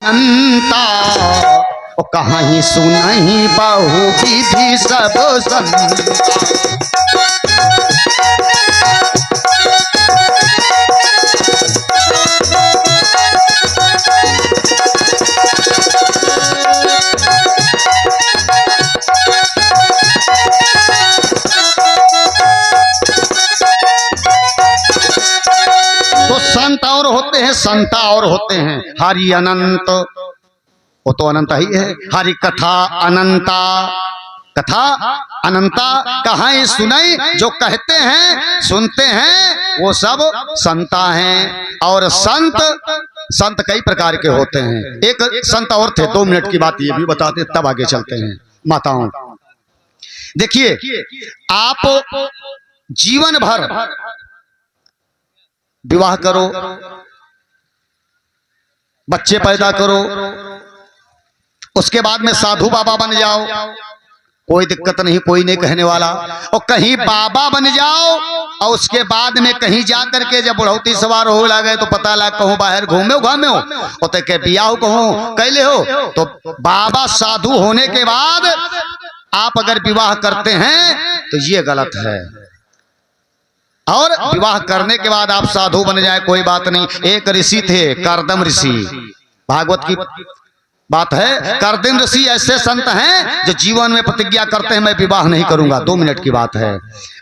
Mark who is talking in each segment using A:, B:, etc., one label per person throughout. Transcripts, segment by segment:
A: अंता कहाँ ही सुनही बहु विधि सब संता। तो संत और होते हैं, संता और होते हैं। हरि अनंत, वो तो अनंत ही है। हरि कथा अनंता, कथा अनंता कहाँ सुनाई, जो कहते हैं सुनते हैं वो सब संता हैं। और संत, संत कई प्रकार के होते हैं। एक संत और थे, 2 मिनट की बात ये भी बताते तब आगे चलते हैं। माताओं देखिए, आप जीवन भर विवाह करो, बच्चे पैदा करो, उसके बाद में साधु बाबा बन जाओ, कोई दिक्कत नहीं, कोई नहीं कहने वाला। और कहीं बाबा बन जाओ और उसके बाद में कहीं जा करके जब बुढ़ौती सवार हो लगे तो पता लग कहूँ बाहर घूमे हो तो के बियाह कहूँ कैले हो। तो बाबा साधु होने के बाद आप अगर विवाह करते हैं तो ये गलत है। और विवाह करने के बाद आप साधु बन जाए कोई बात नहीं। एक ऋषि थे, कर्दम ऋषि, भागवत की बात है। कर्दम ऋषि ऐसे संत हैं जो जीवन में प्रतिज्ञा करते हैं मैं विवाह नहीं करूंगा। 2 मिनट की बात है,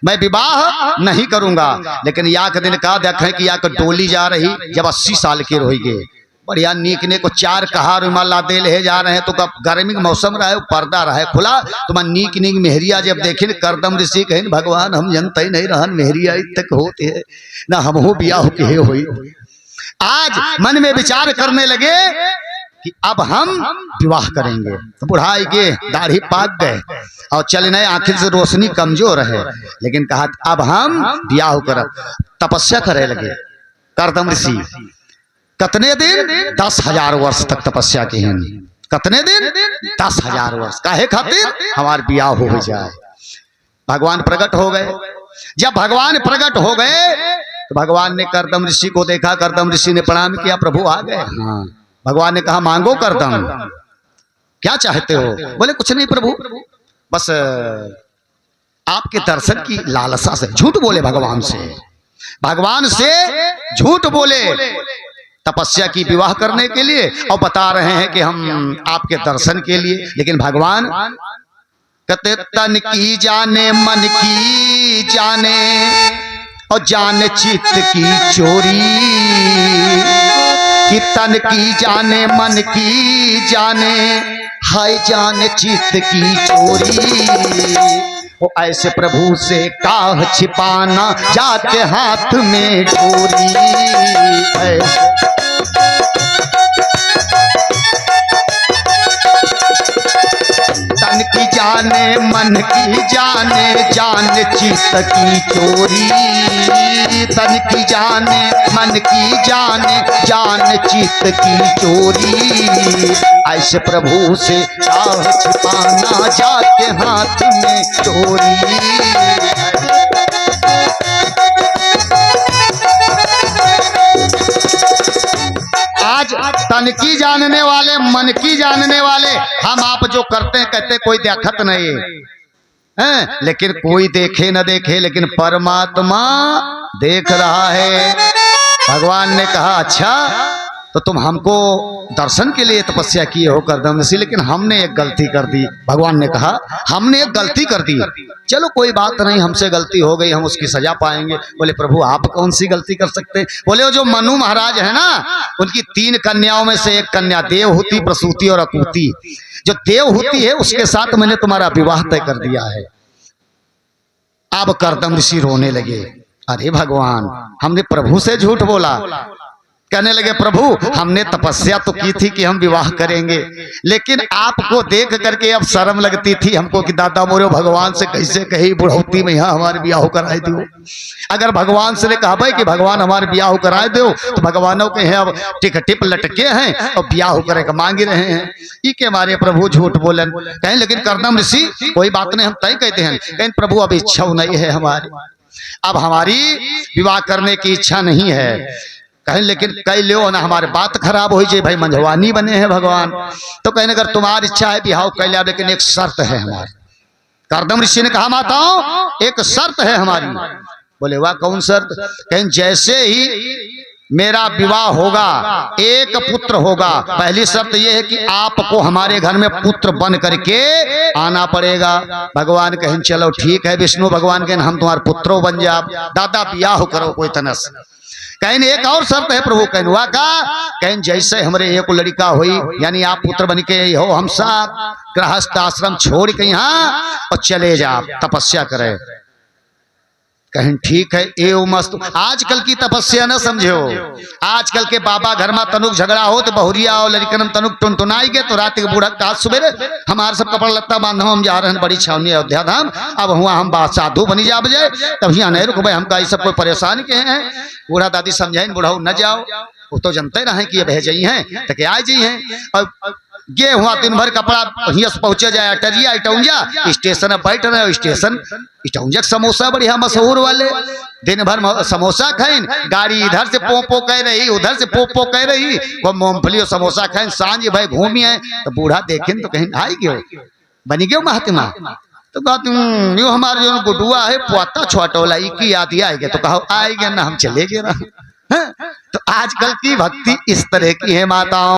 A: मैं विवाह नहीं करूंगा। लेकिन या के दिन का देखें कि या के डोली जा रही, जब 80 साल के रह गए, बढ़िया नीकने को 4 कहा रुमाल दे ले जा रहे हैं। तो गर्मी का मौसम रहे, पर्दा रहे खुला, तो मैं नीक नीक मेहरिया जब देखी कर्दम ऋषि कहें भगवान हम जनते ही नहीं रहन मेहरिया तक होते है ना, हम हो बियाह के हुई। आज मन में विचार करने लगे कि अब हम विवाह करेंगे। तो बुढ़ाई के दाढ़ी पाक गए और चलने आखिर से रोशनी कमजोर है, लेकिन कहा अब हम विवाह करब। तपस्या करे लगे कर्दम ऋषि। कितने दिन? 10,000 वर्ष तक तपस्या की हैं। कितने दिन? 10,000 वर्ष। काहे खातिर? हमार बियाह हो जाए। भगवान प्रकट हो गए। जब भगवान प्रकट हो गए तो भगवान ने कर्दम ऋषि को देखा। कर्दम ऋषि ने प्रणाम किया, प्रभु आ गए। हाँ। भगवान ने कहा मांगो कर्दम, क्या चाहते हो? बोले कुछ नहीं प्रभु, बस आपके दर्शन की लालसा से। झूठ बोले भगवान से, भगवान से झूठ बोले तपस्या की विवाह करने के लिए, और बता रहे हैं कि हम आपके दर्शन के लिए। लेकिन भगवान कहते तन की जाने मन की जाने और जाने चित्त की चोरी, कि तन की जाने मन की जाने हाय जाने चित्त की चोरी। वो ऐसे प्रभु से काह छिपाना जाके हाथ में डोरी है। तन की जाने मन की जाने जान चित्त की चोरी, तन की जाने मन की जाने जान चित्त की चोरी। ऐसे प्रभु से काह छिपाना जाके हाथ में चोरी। आज तन की जानने वाले, मन की जानने वाले हम आप जो करते हैं कहते कोई देखत नहीं है, लेकिन कोई देखे न देखे लेकिन परमात्मा देख रहा है। भगवान ने कहा अच्छा तो तुम हमको दर्शन के लिए तपस्या किए हो कर्दम ऋषि, लेकिन हमने एक गलती कर दी। भगवान ने कहा हमने एक गलती कर दी, चलो कोई बात नहीं, हमसे गलती हो गई, हम उसकी सजा पाएंगे। बोले प्रभु आप कौन सी गलती कर सकते हैं? बोले वो जो मनु महाराज है ना, उनकी 3 कन्याओं में से एक कन्या देवहूति, प्रसूति और अकूति। जो देवहूति है उसके साथ मैंने तुम्हारा विवाह तय कर दिया है। अब कर्दम ऋषि रोने लगे, अरे भगवान हमने प्रभु से झूठ बोला। कहने लगे प्रभु हमने तपस्या तो की थी कि हम विवाह करेंगे, लेकिन आपको देख करके अब शर्म लगती थी हमको कि दादा मोरे भगवान से कैसे कही बुढ़ौती में यहाँ हमारे ब्याह कराए दो। अगर भगवान से ने कहा भाई कि भगवान हमारे ब्याह कराए दो तो भगवानों के हैं अब टिक टिप लटके हैं और ब्याह करे का मांग रहे हैं। ई के मारे प्रभु झूठ बोलन। कहें लेकिन कर्दम ऋषि कोई बात नहीं, हम तय कहते हैं। कहें प्रभु अब इच्छा नहीं है हमारी, अब हमारी विवाह करने की इच्छा नहीं है। कहें लेकिन कह लो ना हमारे बात खराब हो जाए, भाई मंझवानी बने हैं भगवान। तो कहें अगर तुम्हारी इच्छा है बिहाव कह लिया, लेकिन एक शर्त है हमारी। करदम ऋषि ने कहा माताओं एक शर्त है हमारी। बोले वाह कौन शर्त? कहें जैसे ही मेरा विवाह होगा एक पुत्र होगा, पहली शर्त यह है कि आपको हमारे घर में पुत्र बन करके आना पड़ेगा। भगवान कहें चलो ठीक है। विष्णु भगवान कहें हम तुम्हारे पुत्रों बन जाओ, दादा ब्याह करो कोई तनस। कहें एक और शर्त है प्रभु। कहें हुआ का? कहें जैसे हमारे एक लड़का हुई यानी आप पुत्र बन के हो, हम सब गृहस्थ आश्रम छोड़ के यहाँ और चले जाओ तपस्या करे। कहें ठीक है एव मस्त। आजकल की तपस्या न समझो, आजकल के बाबा घर में तनुक झगड़ा हो तो बहुरिया और लड़कन तनुक टुनटुनाई के तो रात के बूढ़ा का सुबेरे हमारे सब कपड़ा लत्ता बांध हम जा रहे हैं बड़ी छावनी अयोध्या धाम। अब हुआ हम बात साधु बनी जा बजे तब यहाँ नहीं रुक भाई हमका सब कोई परेशान के हैं। बूढ़ा दादी समझाइन बूढ़ा न जाओ, वो तो जनते रहे कि ये बह जाई हैं तो क्या आ जाई हैं। और ये हुआ दिन भर कपड़ा हियस पहुंचे जाए अटरिया इटौंजा स्टेशन बैठ रहे। स्टेशन इटौंजा समोसा बढ़िया मशहूर वाले, दिन भर समोसा खाइन, गाड़ी इधर से पोपो कह रही उधर से पोपो कह रही, वो मूंगफली और समोसा खाइन। सांझ भाई घूमी है तो बूढ़ा देखें तो कहीं आई गयो बनी गयो महात्मा। तो कहते यो हमारे जो गुडुआ है पोता छोटोला की याद आएगा तो कहो आएगा ना हम चले गए ना। तो आजकल की भक्ति इस तरह की है माताओं।